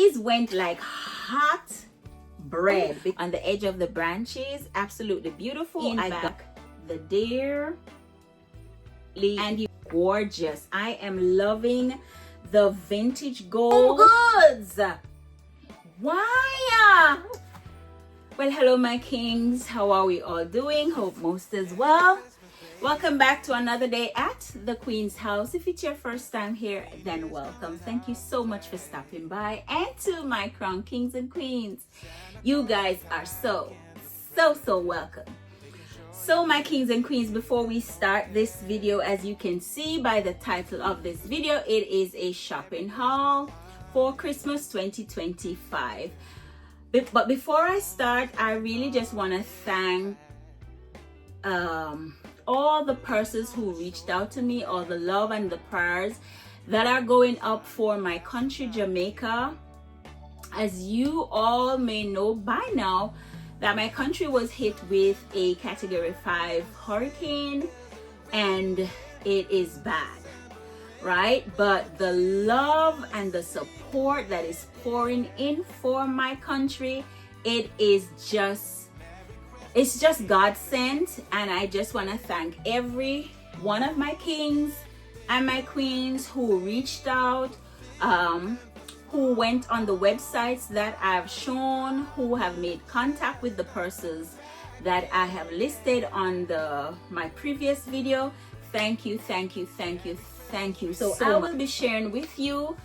these went like hot bread on the edge of the branches. Absolutely beautiful. I got the deer and you gorgeous. I am loving the vintage gold goods. Why? Well, hello my kings, how are we all doing? Hope most as well. Welcome back to another day at the Queen's house. If it's your first time here, then welcome. Thank you so much for stopping by. And to my crown kings and queens, you guys are so welcome. So my kings and queens, before we start this video, as you can see by the title of this video, it is a shopping haul for Christmas 2025. But before I start, I really just want to thank all the persons who reached out to me, all the love and the prayers that are going up for my country, Jamaica. As you all may know by now, that my country was hit with a Category 5 hurricane, and it is bad, right? But the love and the support that is pouring in for my country, it's just God sent. And I just want to thank every one of my kings and my queens who reached out, who went on the websites that I've shown, who have made contact with the persons that I have listed on my previous video. Thank you. So I will be sharing with you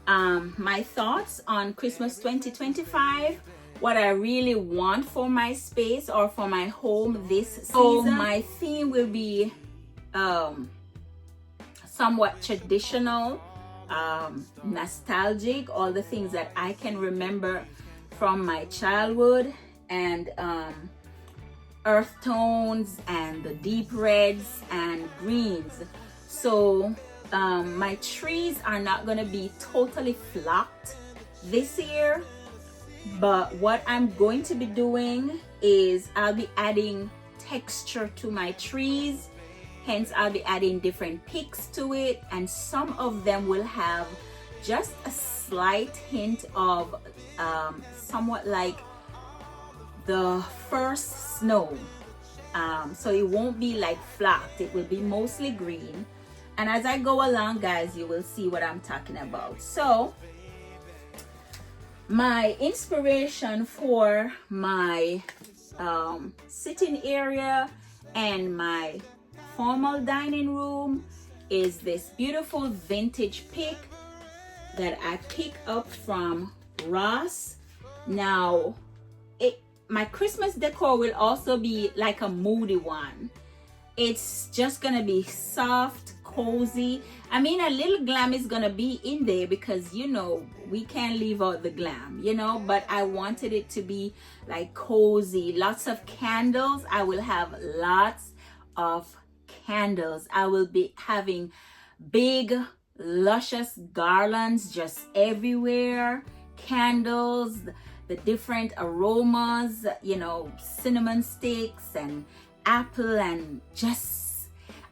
my thoughts on Christmas 2025, what I really want for my space or for my home this season. So my theme will be somewhat traditional, nostalgic, all the things that I can remember from my childhood, and earth tones and the deep reds and greens. So my trees are not going to be totally flocked this year, but what I'm going to be doing is I'll be adding texture to my trees. Hence, I'll be adding different pics to it, and some of them will have just a slight hint of somewhat like the first snow. So it won't be like flocked, it will be mostly green. And as I go along, guys, you will see what I'm talking about. So my inspiration for my sitting area and my formal dining room is this beautiful vintage pic that I picked up from Ross. Now my Christmas decor will also be like a moody one. It's just gonna be soft, cozy. I mean, a little glam is gonna be in there because, you know, we can't leave out the glam, you know, but I wanted it to be like cozy. Lots of candles. I will have lots of candles. I will be having big luscious garlands just everywhere, candles, the different aromas, you know, cinnamon sticks and apple, and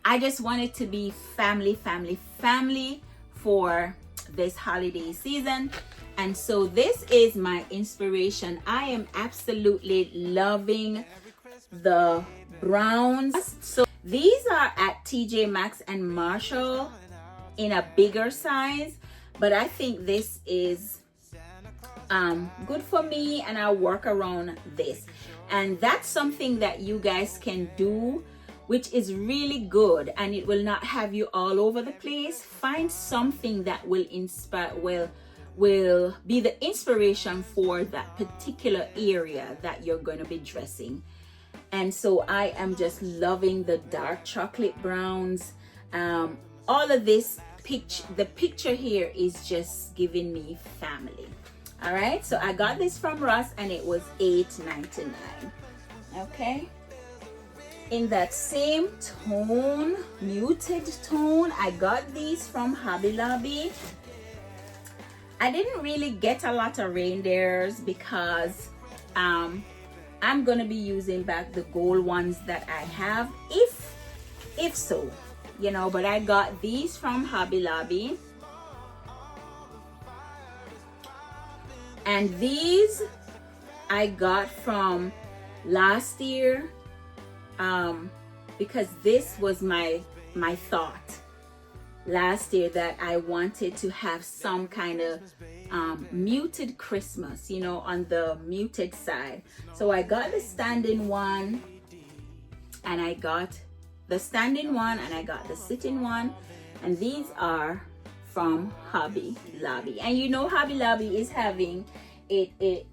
I just want it to be family for this holiday season. And so this is my inspiration. I am absolutely loving the browns. So these are at TJ Maxx and Marshall in a bigger size, but I think this is good for me, and I'll work around this. And that's something that you guys can do, which is really good, and it will not have you all over the place. Find something that will inspire, will be the inspiration for that particular area that you're going to be dressing. And so I am just loving the dark chocolate browns. All of this the picture here is just giving me family. All right, so I got this from Ross and it was $8.99. Okay, in that same tone, muted tone, I got these from Hobby Lobby. I didn't really get a lot of reindeers because I'm gonna be using back the gold ones that I have, if so, you know. But I got these from Hobby Lobby. And these I got from last year, because this was my thought last year, that I wanted to have some kind of muted Christmas, you know, on the muted side. So I got the standing one, and I got the standing one, and I got the sitting one, and these are from Hobby Lobby. And you know, Hobby Lobby is having it's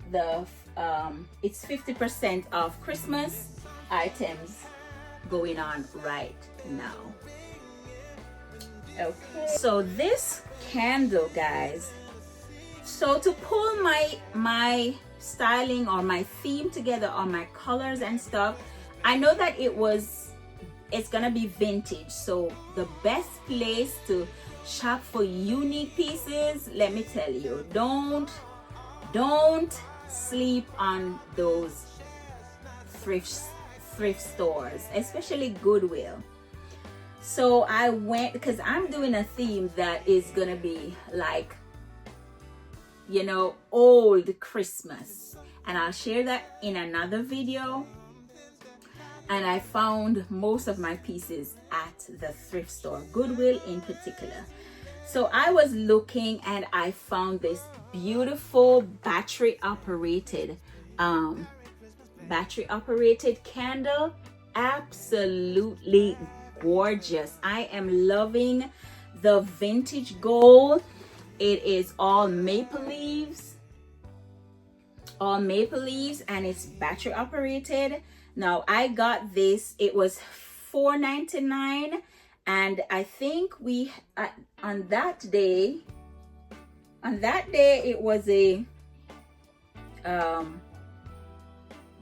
50% off Christmas items going on right now. Okay, so this candle, guys, so to pull my styling or my theme together on my colors and stuff, I know that it's gonna be vintage, so the best place to shop for unique pieces, let me tell you, don't sleep on those thrift stores, especially Goodwill. So I went, because I'm doing a theme that is gonna be like, you know, old Christmas, and I'll share that in another video. And I found most of my pieces at the thrift store, Goodwill in particular. So I was looking, and I found this beautiful battery operated candle. Absolutely gorgeous. I am loving the vintage gold. It is all maple leaves, and it's battery operated. Now I got this, it was $4.99, and I think we on that day it was a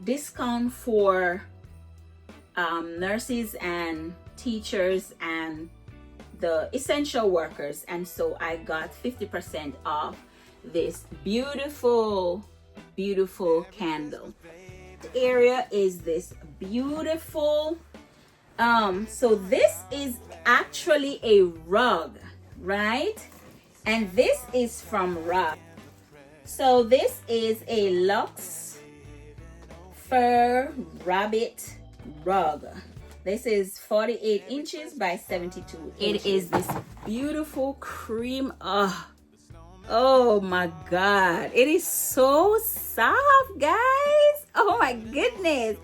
discount for nurses and teachers and the essential workers, and so I got 50% off this beautiful candle. The area is this beautiful, so this is actually a rug, right? And this is from Rug. So this is a luxe fur rabbit rug. This is 48 inches by 72 inches. It is this beautiful cream. Oh my God, it is so soft, guys. Oh my goodness.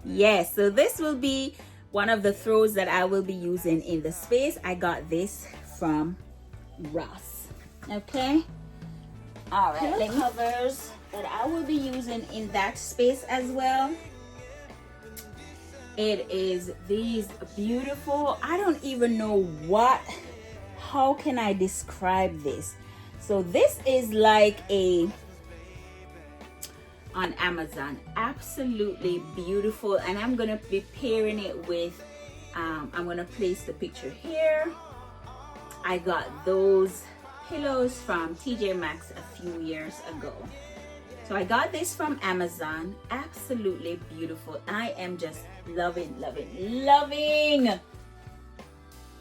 Yes, so this will be one of the throws that I will be using in the space. I got this from Ross. Okay, all right, pillow covers that I will be using in that space as well. It is these beautiful, I don't even know how can I describe this? So this is like on Amazon, absolutely beautiful, and I'm gonna be pairing it with I'm gonna place the picture here. I got those pillows from TJ Maxx a few years ago. So I got this from Amazon, absolutely beautiful. I am just loving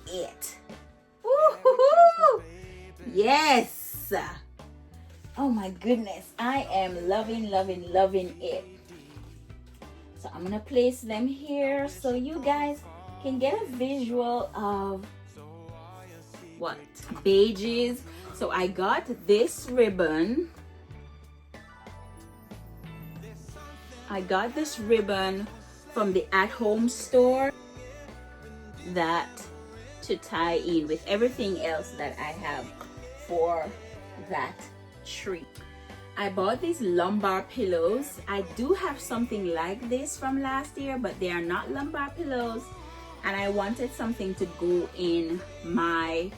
it. Woo-hoo-hoo! Yes. Oh my goodness, I am loving it. So I'm gonna place them here so you guys can get a visual of what beiges. So I got this ribbon. From the at-home store that to tie in with everything else that I have for that tree. I bought these lumbar pillows. I do have something like this from last year, but they are not lumbar pillows, and I wanted something to go in my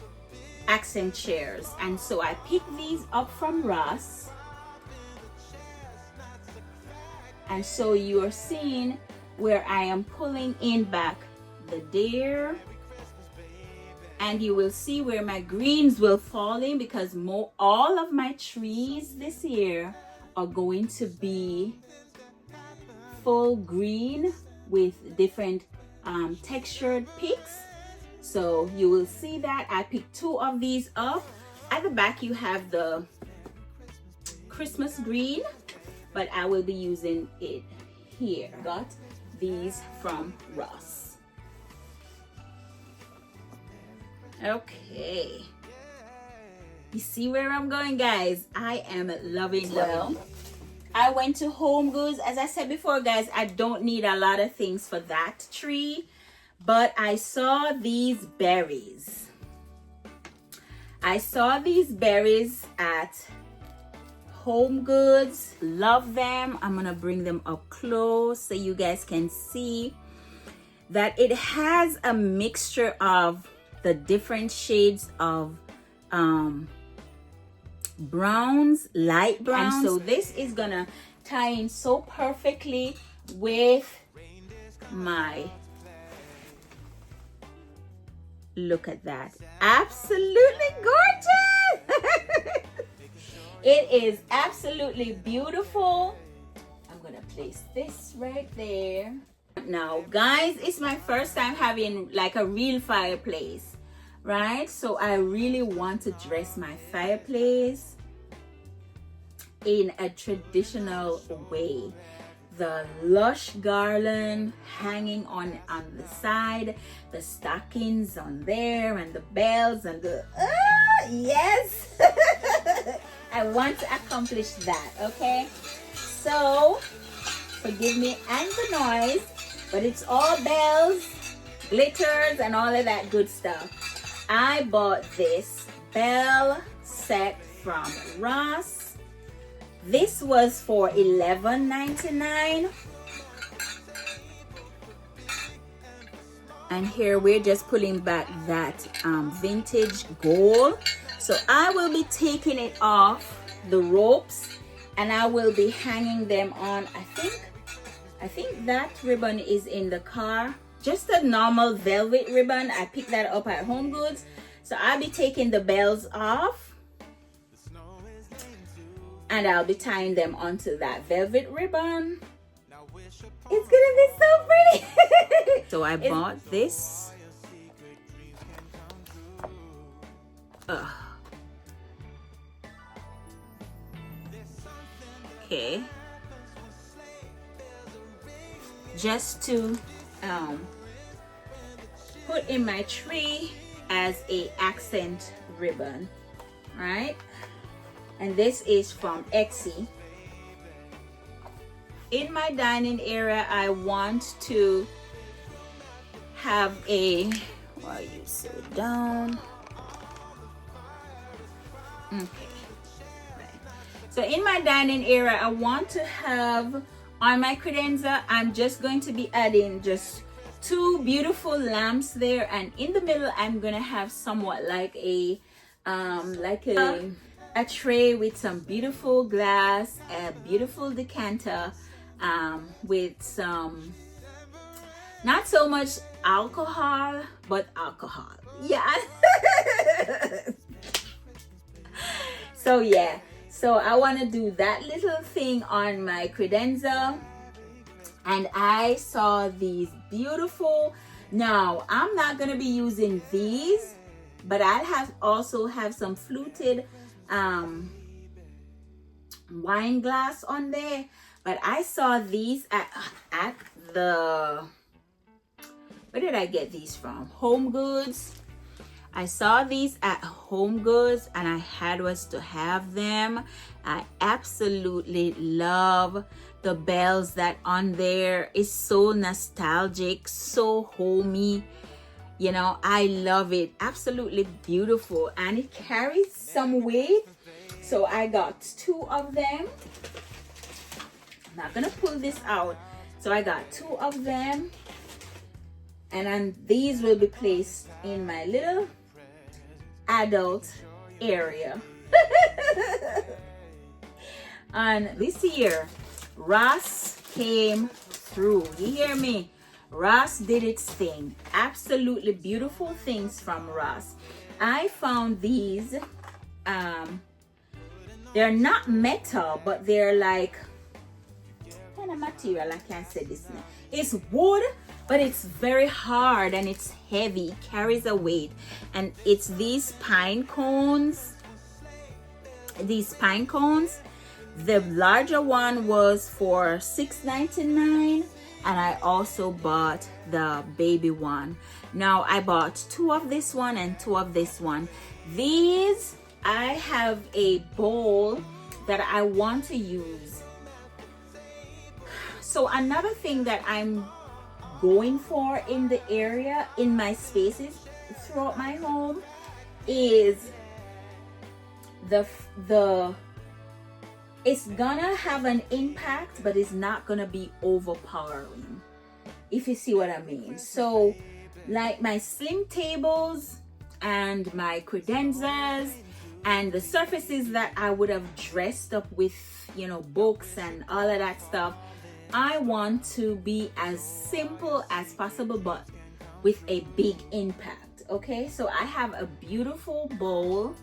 accent chairs, and so I picked these up from Ross. And so you are seeing where I am pulling in back the deer, and you will see where my greens will fall in, because all of my trees this year are going to be full green with different textured picks. So you will see that I picked 2 of these up. At the back you have the Christmas green, but I will be using it here. Got these from Ross. Okay, you see where I'm going, guys? I am loving it. I went to Home Goods. As I said before, guys, I don't need a lot of things for that tree, but I saw these berries. I saw these berries at Home Goods. Love them. I'm gonna bring them up close so you guys can see that it has a mixture of the different shades of browns, light browns. And so this is gonna tie in so perfectly with my, look at that, absolutely gorgeous. It is absolutely beautiful. I'm gonna place this right there. Now guys, it's my first time having like a real fireplace, right? So I really want to dress my fireplace in a traditional way. The lush garland hanging on the side, the stockings on there, and the bells and the yes. I want to accomplish that. Okay, so forgive me and the noise, but it's all bells, glitters, and all of that good stuff. I bought this bell set from Ross. This was for $11.99. And here we're just pulling back that vintage gold. So I will be taking it off the ropes and I will be hanging them on. I think that ribbon is in the car. Just a normal velvet ribbon. I picked that up at Home Goods. So I'll be taking the bells off and I'll be tying them onto that velvet ribbon. It's gonna be so pretty. So I bought this. Okay. Just to put in my tree as a accent ribbon, right? And this is from Etsy. In my dining area, I want to have a, while you sit down. Okay. Right. So in my dining area, I want to have on my credenza, I'm just going to be adding just two beautiful lamps there, and in the middle, I'm gonna have somewhat like a tray with some beautiful glass, a beautiful decanter, with some, not so much alcohol, but alcohol. Yeah. So yeah. So I want to do that little thing on my credenza. And I saw these beautiful, now I'm not going to be using these, but I'll also have some fluted wine glass on there. But I saw these at the, where did I get these from? Home Goods. I saw these at Home Goods and I was to have them. I absolutely love the bells that on there. It's so nostalgic, so homey. You know, I love it. Absolutely beautiful. And it carries some weight. So I got two of them. I'm not gonna pull this out. So I got two of them. And then these will be placed in my little adult area. And this year, Ross came through. You hear me? Ross did its thing. Absolutely beautiful things from Ross. I found these. They're not metal, but they're like kind of material. I can't say this now. It's wood, but it's very hard and it's heavy. It carries a weight. And it's these pine cones. These pine cones. The larger one was for $6.99, and I also bought the baby one. Now I bought 2 of this one and 2 of this one. These, I have a bowl that I want to use. So another thing that I'm going for in the area, in my spaces throughout my home, is it's gonna have an impact, but it's not gonna be overpowering, if you see what I mean. So like my slim tables and my credenzas and the surfaces that I would have dressed up with, you know, books and all of that stuff, I want to be as simple as possible, but with a big impact. Okay, so I have a beautiful bowl.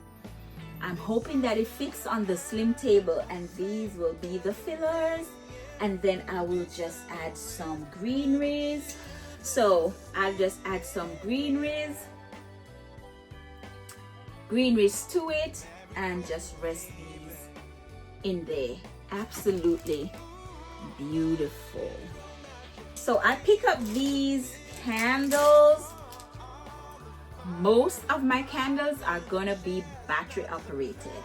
I'm hoping that it fits on the slim table, and these will be the fillers, and then I will just add some greeneries. So I'll just add some greeneries to it and just rest these in there. Absolutely beautiful. So I pick up these candles. Most of my candles are gonna be battery operated.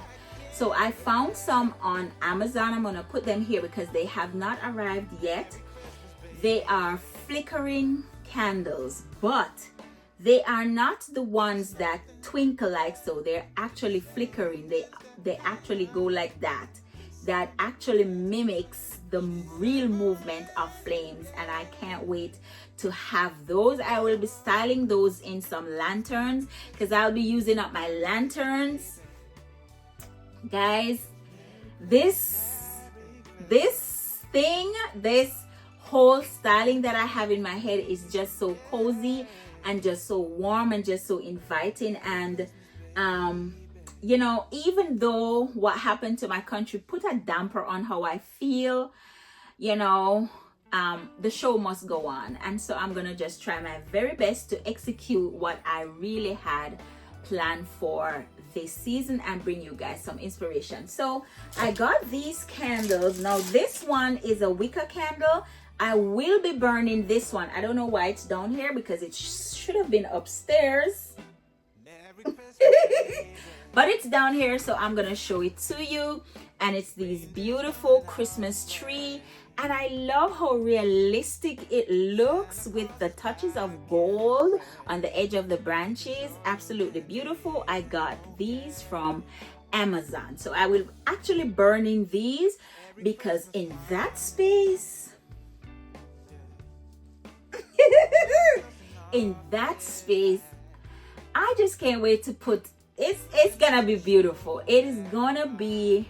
So I found some on Amazon. I'm gonna put them here because they have not arrived yet. They are flickering candles, but they are not the ones that twinkle like so. They're actually flickering. They actually go like that. That actually mimics the real movement of flames, and I can't wait to have those. I will be styling those in some lanterns because I'll be using up my lanterns. Guys, this whole styling that I have in my head is just so cozy and just so warm and just so inviting. And you know, even though what happened to my country put a damper on how I feel, you know, the show must go on. And so I'm gonna just try my very best to execute what I really had planned for this season and bring you guys some inspiration. So I got these candles. Now this one is a wicker candle. I will be burning this one. I don't know why it's down here because it should have been upstairs. But it's down here, so I'm gonna show it to you. And it's these beautiful Christmas tree, and I love how realistic it looks with the touches of gold on the edge of the branches. Absolutely beautiful. I got these from Amazon, so I will actually burning these because in that space I just can't wait to put it's gonna be beautiful. It is gonna be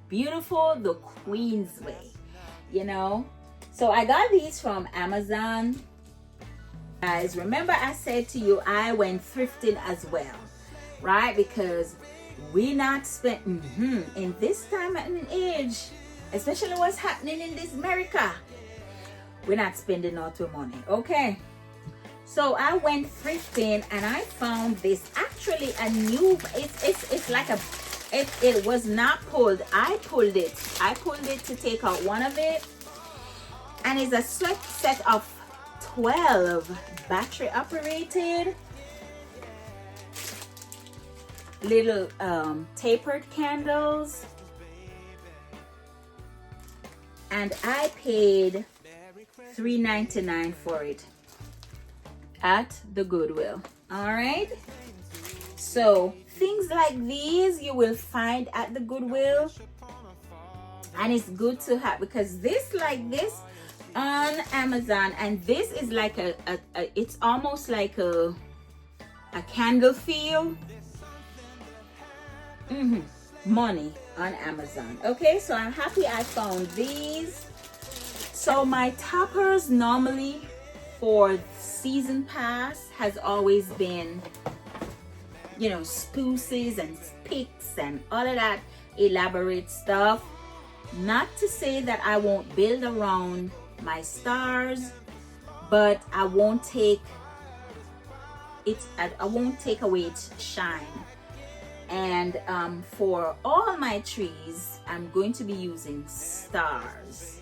beautiful the Queen's way, you know. So I got these from Amazon. Guys, remember I said to you I went thrifting as well, right? Because we not spent in this time and age, especially what's happening in this America, we're not spending all the money. Okay, so I went thrifting and I found this, actually a new, it's like a, it was not pulled. I pulled it to take out one of it, and it's a set of 12 battery operated little tapered candles, and I paid $3.99 for it at the Goodwill. All right, so things like these you will find at the Goodwill, and it's good to have because this like this on Amazon, and this is like a it's almost like a candle feel. Money on Amazon. Okay, so I'm happy I found these. So my toppers normally for season pass has always been, you know, spruces and Pics and all of that elaborate stuff. Not to say that I won't build around my stars, but I won't take it, I won't take away its shine. And for all my trees, I'm going to be using stars,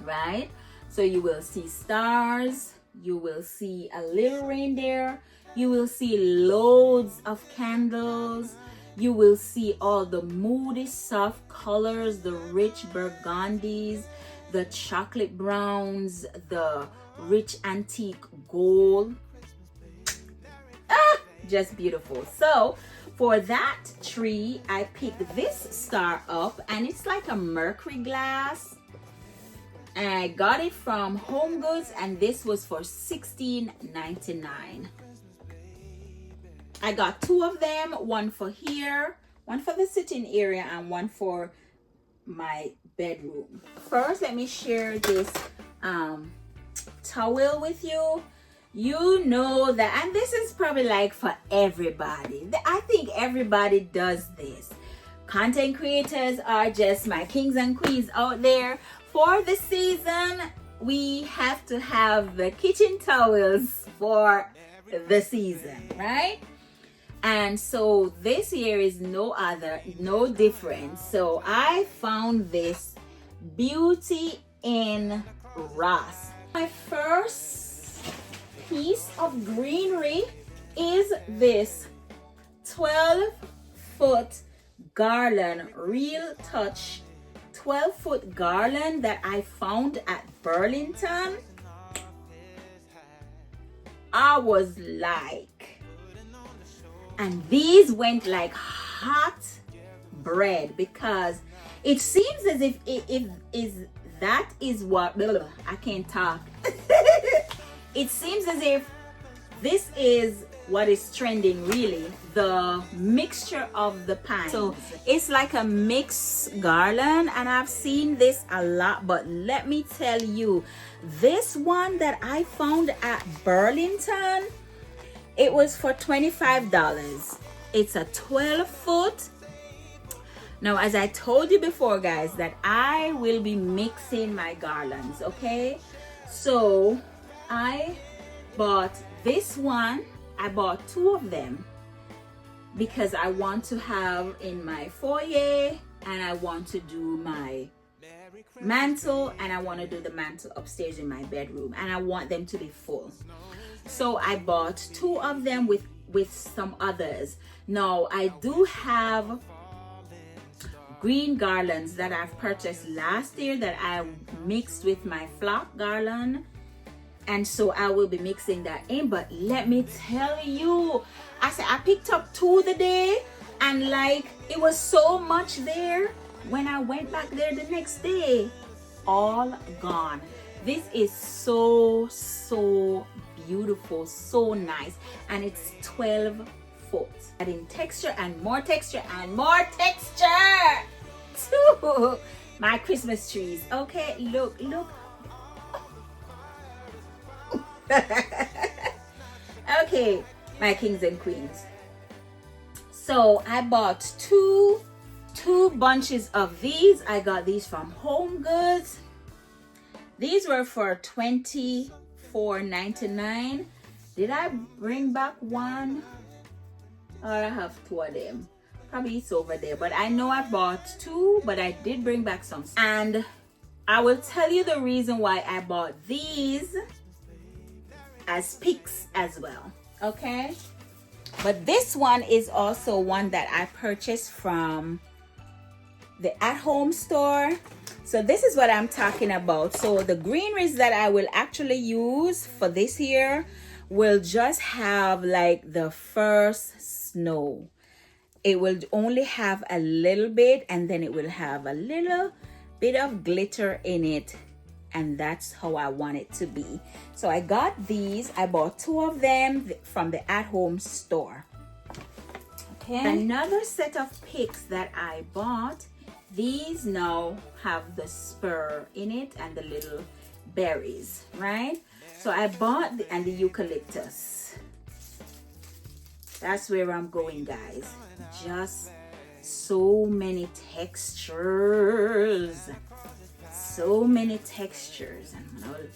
right? So you will see stars, you will see a little reindeer, you will see loads of candles, you will see all the moody soft colors, the rich burgundies, the chocolate browns, the rich antique gold. Just beautiful. So for that tree, I picked this star up, and it's like a mercury glass. And I got it from Home Goods, and this was for $16.99. I got two of them, one for here, one for the sitting area, and one for my bedroom. First, let me share this towel with you. You know that, and this is probably like for everybody. I think everybody does this. Content creators are just my kings and queens out there. For the season, we have to have the kitchen towels for the season, right? And so this year is no different. So I found this Beauty in Ross. My first piece of greenery is this 12-foot garland, Real Touch 12-foot garland that I found at Burlington. I was like, and these went like hot bread, because it seems as if that is what, I can't talk. It seems as if this is what is trending, really, the mixture of the pines. So it's like a mixed garland, and I've seen this a lot, but let me tell you, this one that I found at Burlington, it was for $25. It's a 12-foot. Now, as I told you before, guys, that I will be mixing my garlands, okay? So I bought this one. I bought two of them because I want to have in my foyer, and I want to do my mantle, and I want to do the mantle upstairs in my bedroom, and I want them to be full. So I bought two of them with some others. Now I do have green garlands that I've purchased last year that I mixed with my flock garland, and so I will be mixing that in. But let me tell you, I picked up two the day, and like, it was so much there. When I went back there the next day, all gone. This is so beautiful, so nice, and it's 12 foot. Adding texture and more texture and more texture to my Christmas trees. Okay, look. Okay, my kings and queens. So I bought two bunches of these. I got these from Home Goods. These were for $24.99. Did I bring back one? Or I have two of them. Probably it's over there, but I know I bought two, but I did bring back some. And I will tell you the reason why I bought these as Pics as well, okay? But this one is also one that I purchased from the at-home store. So this is what I'm talking about. So the greeneries that I will actually use for this here will just have like the first snow. It will only have a little bit, and then it will have a little bit of glitter in it, and that's how I want it to be. So I got these. I bought two of them from the at-home store. Okay, another set of Pics that I bought. These now have the spur in it and the little berries, right? So I bought and the eucalyptus. That's where I'm going, guys. Just so many textures. So many textures. I'm gonna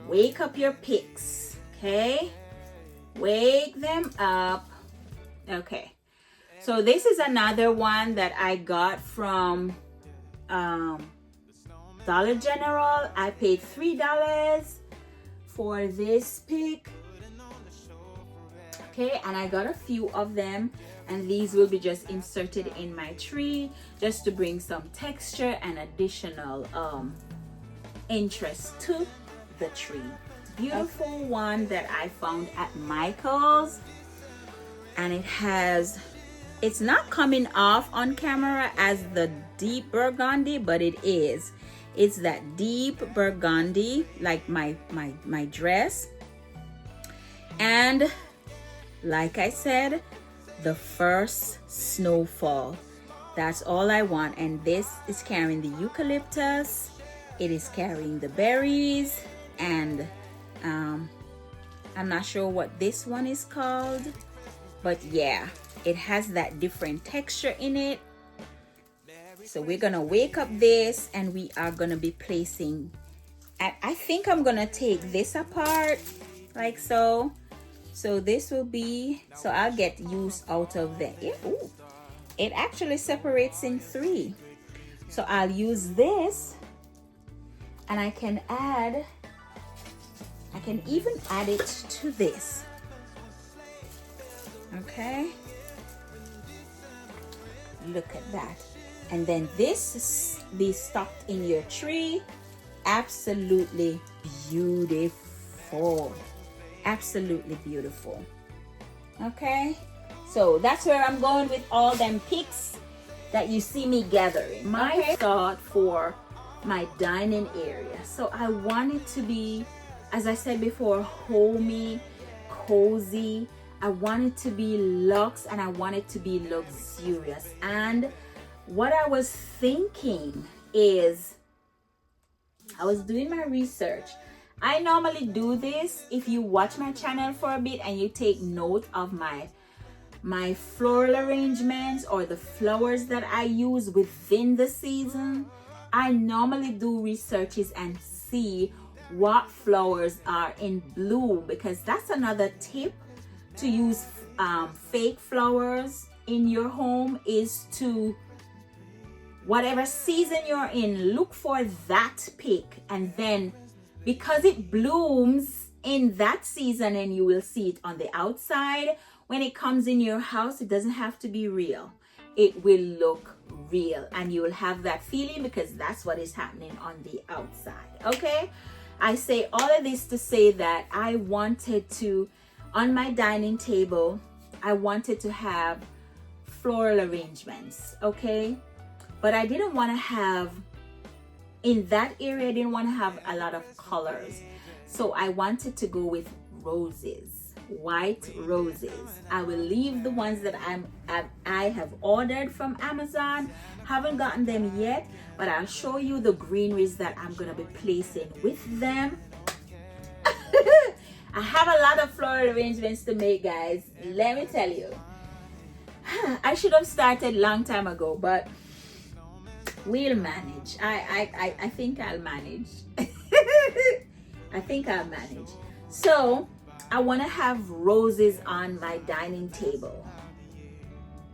wake up your Pics, okay? Wake them up. Okay. So this is another one that I got from Dollar General. I paid $3 for this pick. Okay, and I got a few of them, and these will be just inserted in my tree just to bring some texture and additional interest to the tree. Beautiful one that I found at Michael's, and it's not coming off on camera as the deep burgundy, but it is. It's that deep burgundy, like my dress. And like I said, the first snowfall. That's all I want. And this is carrying the eucalyptus. It is carrying the berries, and I'm not sure what this one is called, but yeah, it has that different texture in it. So we're gonna wake up this, and we are gonna be placing, I think I'm gonna take this apart like so. So this will be, so I'll get use out of the, ooh, it actually separates in 3. So I'll use this, and I can even add it to this. Okay, look at that. And then this be stuffed in your tree. Absolutely beautiful. Absolutely beautiful. Okay, so that's where I'm going with all them picks that you see me gathering. My thought for my dining area. So I want it to be, as I said before, homey, cozy. I want it to be luxe, and I want it to be luxurious. And what I was thinking is, I was doing my research. I normally do this if you watch my channel for a bit and you take note of my floral arrangements or the flowers that I use within the season. I normally do researches and see what flowers are in bloom, because that's another tip to use fake flowers in your home, is to, whatever season you're in, look for that pick, and then because it blooms in that season and you will see it on the outside, when it comes in your house, it doesn't have to be real. It will look real, and you will have that feeling because that's what is happening on the outside. Okay, I say all of this to say that I wanted to, on my dining table, I wanted to have floral arrangements. Okay, but I didn't want to have, in that area, I didn't want to have a lot of colors. So I wanted to go with roses, white roses. I will leave the ones that I have ordered from Amazon. Haven't gotten them yet, but I'll show you the greeneries that I'm going to be placing with them. I have a lot of floral arrangements to make, guys. Let me tell you. I should have started long time ago, but we'll manage. I think I'll manage. I think I'll manage. So I want to have roses on my dining table,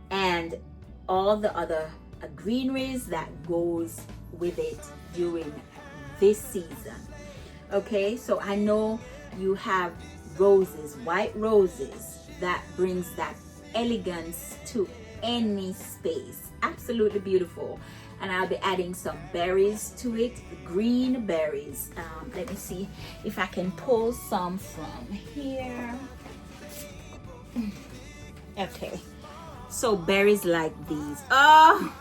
and all the other greeneries that goes with it during this season. Okay, so I know you have roses, white roses, that brings that elegance to any space. Absolutely beautiful. And I'll be adding some berries to it, green berries. Let me see if I can pull some from here. Okay, so berries like these. Oh,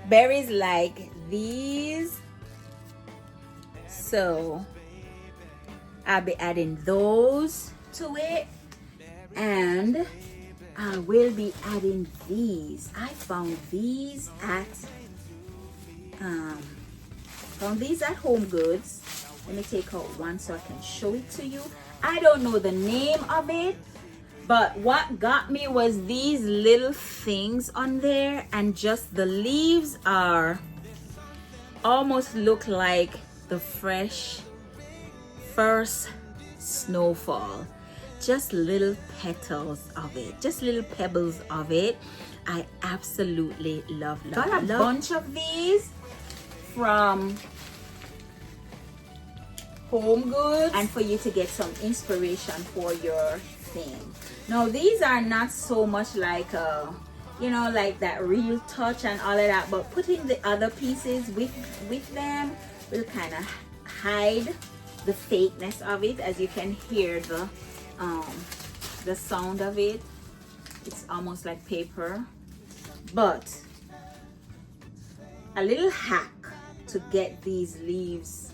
berries like these. So I'll be adding those to it, and I will be adding these. I found these at Home Goods. Let me take out one so I can show it to you. I don't know the name of it, but what got me was these little things on there, and just the leaves are almost look like the fresh first snowfall. just little petals of it, just little pebbles of it. I absolutely love. Got a bunch of these from Home Goods, and for you to get some inspiration for your thing. Now these are not so much like you know, like that real touch and all of that, but putting the other pieces with them will kind of hide the fakeness of it. As you can hear the sound of it, it's almost like paper. But a little hack to get these leaves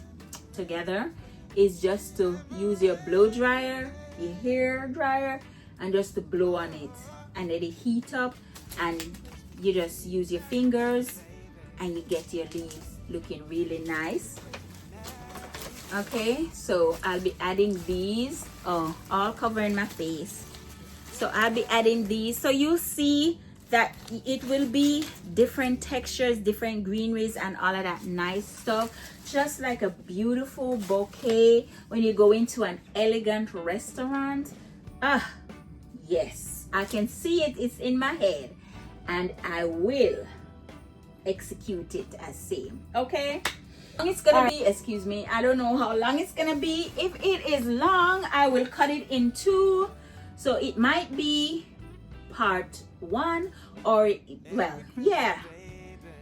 together is just to use your blow dryer, your hair dryer, and just to blow on it, and let it heat up, and you just use your fingers and you get your leaves looking really nice. Okay, so I'll be adding these, all covering my face. So I'll be adding these, so you'll see that it will be different textures, different greeneries, and all of that nice stuff, just like a beautiful bouquet when you go into an elegant restaurant. Yes, I can see it. It's in my head, and I will execute it as same. Okay, it's gonna be, excuse me, I don't know how long it's gonna be. If it is long, I will cut it in two, so it might be part one, or well, yeah,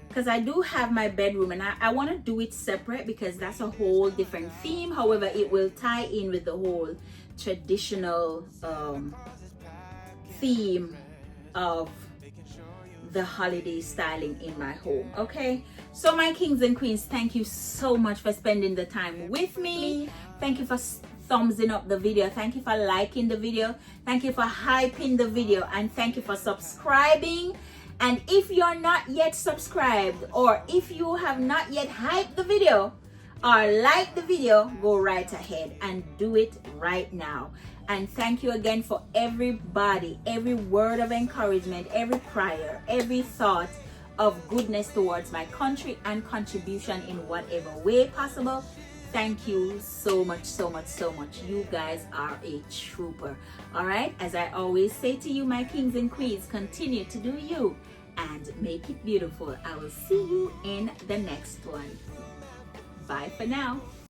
because I do have my bedroom, and I want to do it separate because that's a whole different theme. However, it will tie in with the whole traditional theme of the holiday styling in my home. Okay, so my kings and queens, thank you so much for spending the time with me. Thank you for thumbsing up the video, thank you for liking the video, thank you for hyping the video, and thank you for subscribing. And if you're not yet subscribed, or if you have not yet hyped the video or liked the video, go right ahead and do it right now. And thank you again for everybody, every word of encouragement, every prayer, every thought of goodness towards my country and contribution in whatever way possible. Thank you so much, so much, so much. You guys are a trooper. All right, as I always say to you, my kings and queens, continue to do you and make it beautiful. I will see you in the next one. Bye for now.